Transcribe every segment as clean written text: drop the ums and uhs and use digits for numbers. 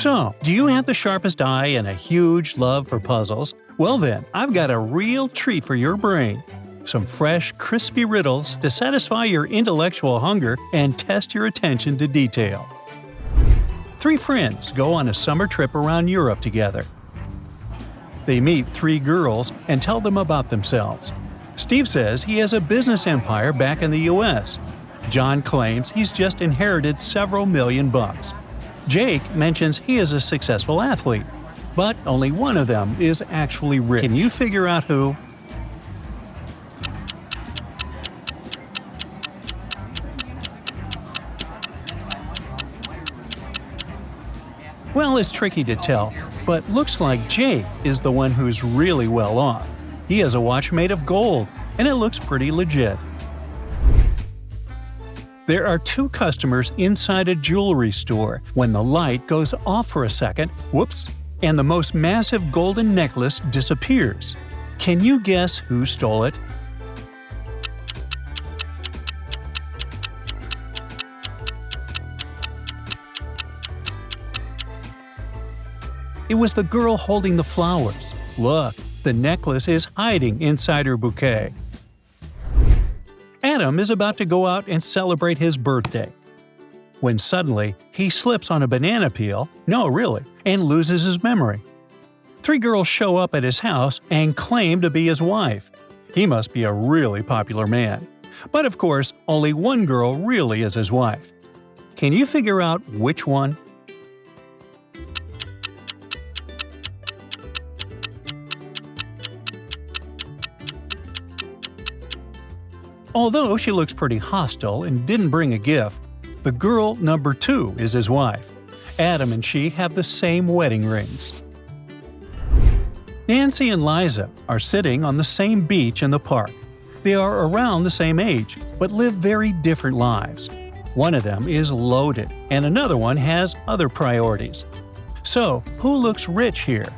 So, do you have the sharpest eye and a huge love for puzzles? Well then, I've got a real treat for your brain. Some fresh, crispy riddles to satisfy your intellectual hunger and test your attention to detail. 3 friends go on a summer trip around Europe together. They meet 3 girls and tell them about themselves. Steve says he has a business empire back in the US. John claims he's just inherited several million bucks. Jake mentions he is a successful athlete. But only one of them is actually rich. Can you figure out who? Well, it's tricky to tell, but looks like Jake is the one who's really well off. He has a watch made of gold, and it looks pretty legit. There are 2 customers inside a jewelry store when the light goes off for a second, whoops, and the most massive golden necklace disappears. Can you guess who stole it? It was the girl holding the flowers. Look, the necklace is hiding inside her bouquet. Adam is about to go out and celebrate his birthday, when suddenly he slips on a banana peel, no really, and loses his memory. 3 girls show up at his house and claim to be his wife. He must be a really popular man. But of course, only one girl really is his wife. Can you figure out which one? Although she looks pretty hostile and didn't bring a gift, the girl number 2 is his wife. Adam and she have the same wedding rings. Nancy and Liza are sitting on the same beach in the park. They are around the same age, but live very different lives. One of them is loaded, and another one has other priorities. So, who looks rich here?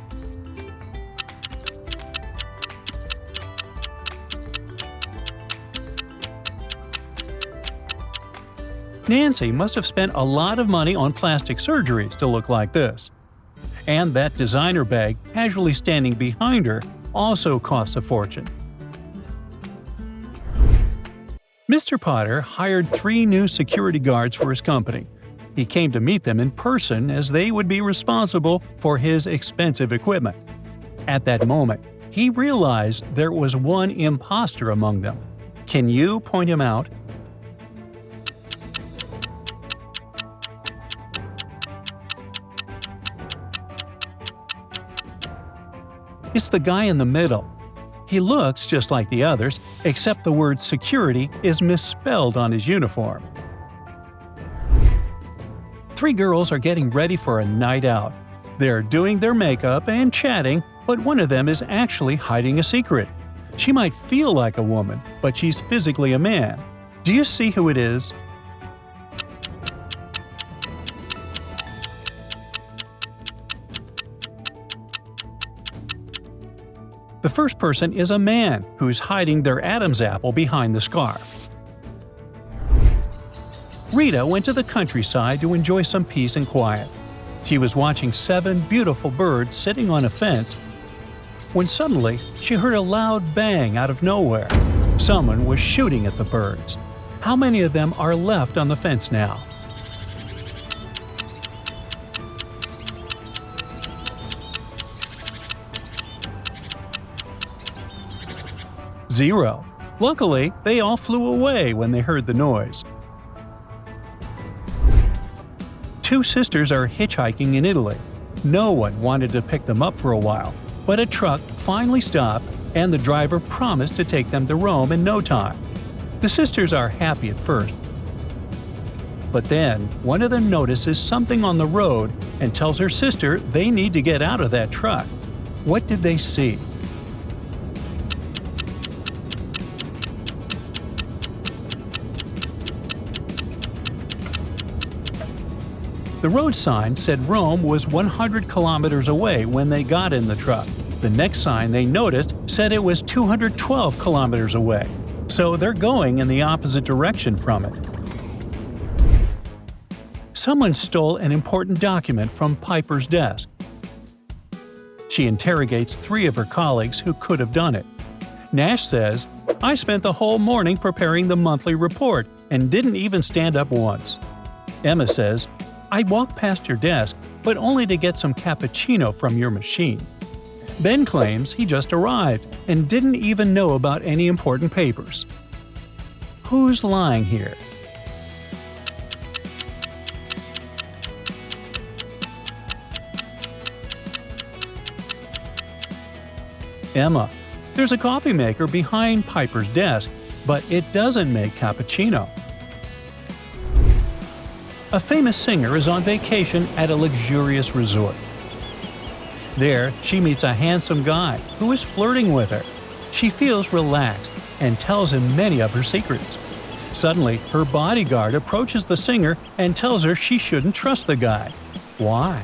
Nancy must have spent a lot of money on plastic surgeries to look like this. And that designer bag casually standing behind her also costs a fortune. Mr. Potter hired 3 new security guards for his company. He came to meet them in person as they would be responsible for his expensive equipment. At that moment, he realized there was one imposter among them. Can you point him out? It's the guy in the middle. He looks just like the others, except the word security is misspelled on his uniform. 3 girls are getting ready for a night out. They're doing their makeup and chatting, but one of them is actually hiding a secret. She might feel like a woman, but she's physically a man. Do you see who it is? The first person is a man who's hiding their Adam's apple behind the scarf. Rita went to the countryside to enjoy some peace and quiet. She was watching 7 beautiful birds sitting on a fence when suddenly she heard a loud bang out of nowhere. Someone was shooting at the birds. How many of them are left on the fence now? Zero. Luckily, they all flew away when they heard the noise. 2 sisters are hitchhiking in Italy. No one wanted to pick them up for a while, but a truck finally stopped and the driver promised to take them to Rome in no time. The sisters are happy at first. But then, one of them notices something on the road and tells her sister they need to get out of that truck. What did they see? The road sign said Rome was 100 kilometers away when they got in the truck. The next sign they noticed said it was 212 kilometers away, so they're going in the opposite direction from it. Someone stole an important document from Piper's desk. She interrogates 3 of her colleagues who could have done it. Nash says, "I spent the whole morning preparing the monthly report and didn't even stand up once." Emma says, "I walked past your desk, but only to get some cappuccino from your machine." Ben claims he just arrived and didn't even know about any important papers. Who's lying here? Emma. There's a coffee maker behind Piper's desk, but it doesn't make cappuccino. A famous singer is on vacation at a luxurious resort. There, she meets a handsome guy who is flirting with her. She feels relaxed and tells him many of her secrets. Suddenly, her bodyguard approaches the singer and tells her she shouldn't trust the guy. Why?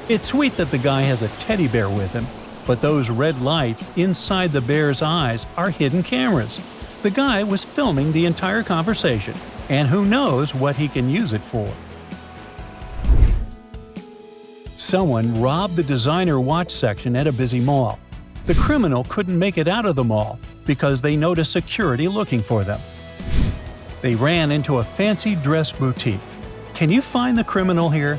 It's sweet that the guy has a teddy bear with him, but those red lights inside the bear's eyes are hidden cameras. The guy was filming the entire conversation, and who knows what he can use it for. Someone robbed the designer watch section at a busy mall. The criminal couldn't make it out of the mall because they noticed security looking for them. They ran into a fancy dress boutique. Can you find the criminal here?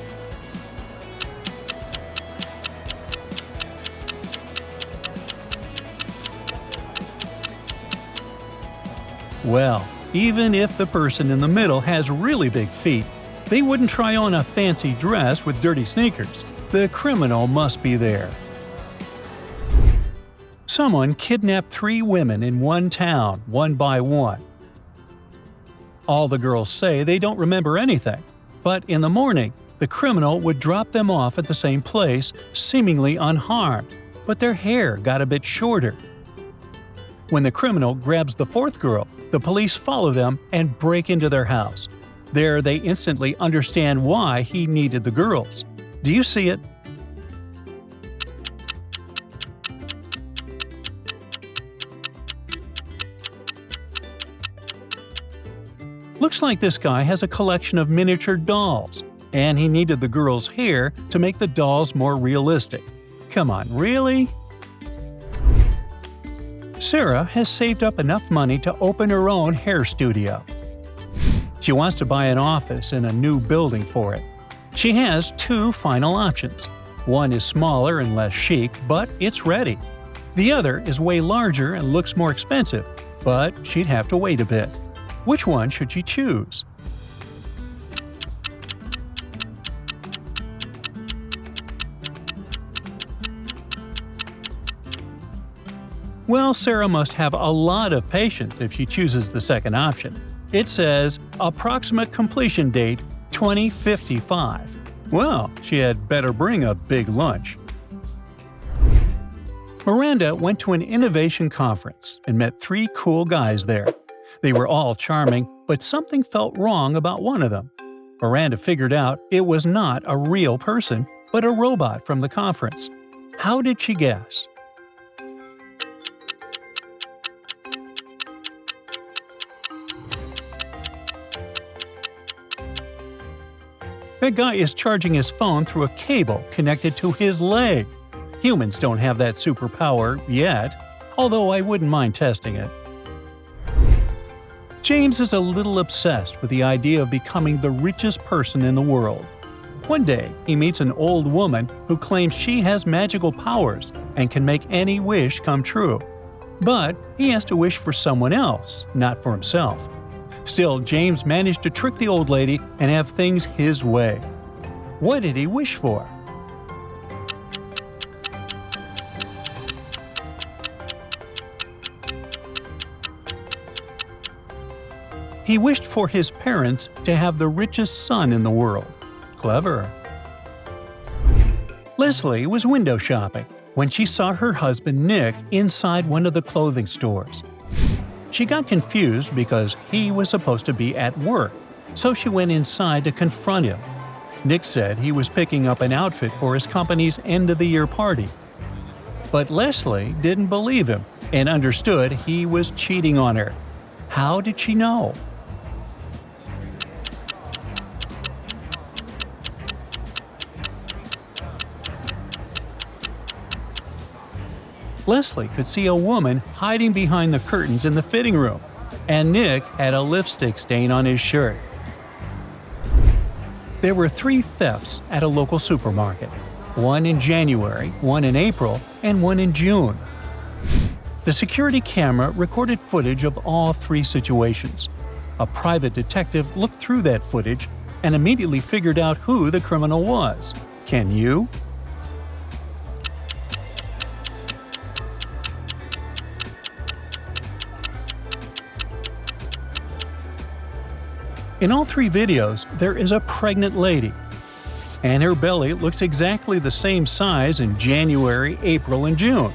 Well, even if the person in the middle has really big feet, they wouldn't try on a fancy dress with dirty sneakers. The criminal must be there. Someone kidnapped 3 women in one town, one by one. All the girls say they don't remember anything, but in the morning, the criminal would drop them off at the same place, seemingly unharmed, but their hair got a bit shorter. When the criminal grabs the 4th girl, the police follow them and break into their house. There, they instantly understand why he needed the girls. Do you see it? Looks like this guy has a collection of miniature dolls, and he needed the girls' hair to make the dolls more realistic. Come on, really? Sarah has saved up enough money to open her own hair studio. She wants to buy an office in a new building for it. She has 2 final options. One is smaller and less chic, but it's ready. The other is way larger and looks more expensive, but she'd have to wait a bit. Which one should she choose? Well, Sarah must have a lot of patience if she chooses the second option. It says, approximate completion date 2055. Well, she had better bring a big lunch. Miranda went to an innovation conference and met 3 cool guys there. They were all charming, but something felt wrong about one of them. Miranda figured out it was not a real person, but a robot from the conference. How did she guess? That guy is charging his phone through a cable connected to his leg. Humans don't have that superpower yet, although I wouldn't mind testing it. James is a little obsessed with the idea of becoming the richest person in the world. One day, he meets an old woman who claims she has magical powers and can make any wish come true. But he has to wish for someone else, not for himself. Still, James managed to trick the old lady and have things his way. What did he wish for? He wished for his parents to have the richest son in the world. Clever. Leslie was window shopping when she saw her husband Nick inside one of the clothing stores. She got confused because he was supposed to be at work, so she went inside to confront him. Nick said he was picking up an outfit for his company's end-of-the-year party. But Leslie didn't believe him and understood he was cheating on her. How did she know? Leslie could see a woman hiding behind the curtains in the fitting room, and Nick had a lipstick stain on his shirt. There were 3 thefts at a local supermarket, one in January, one in April, and one in June. The security camera recorded footage of all 3 situations. A private detective looked through that footage and immediately figured out who the criminal was. Can you? In all 3 videos, there is a pregnant lady, and her belly looks exactly the same size in January, April, and June.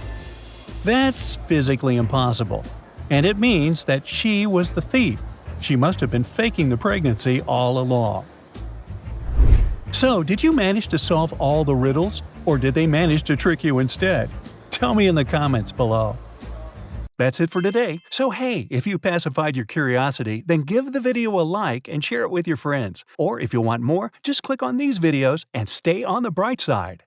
That's physically impossible, and it means that she was the thief. She must have been faking the pregnancy all along. So, did you manage to solve all the riddles, or did they manage to trick you instead? Tell me in the comments below. That's it for today. So hey, if you pacified your curiosity, then give the video a like and share it with your friends. Or if you want more, just click on these videos and stay on the bright side.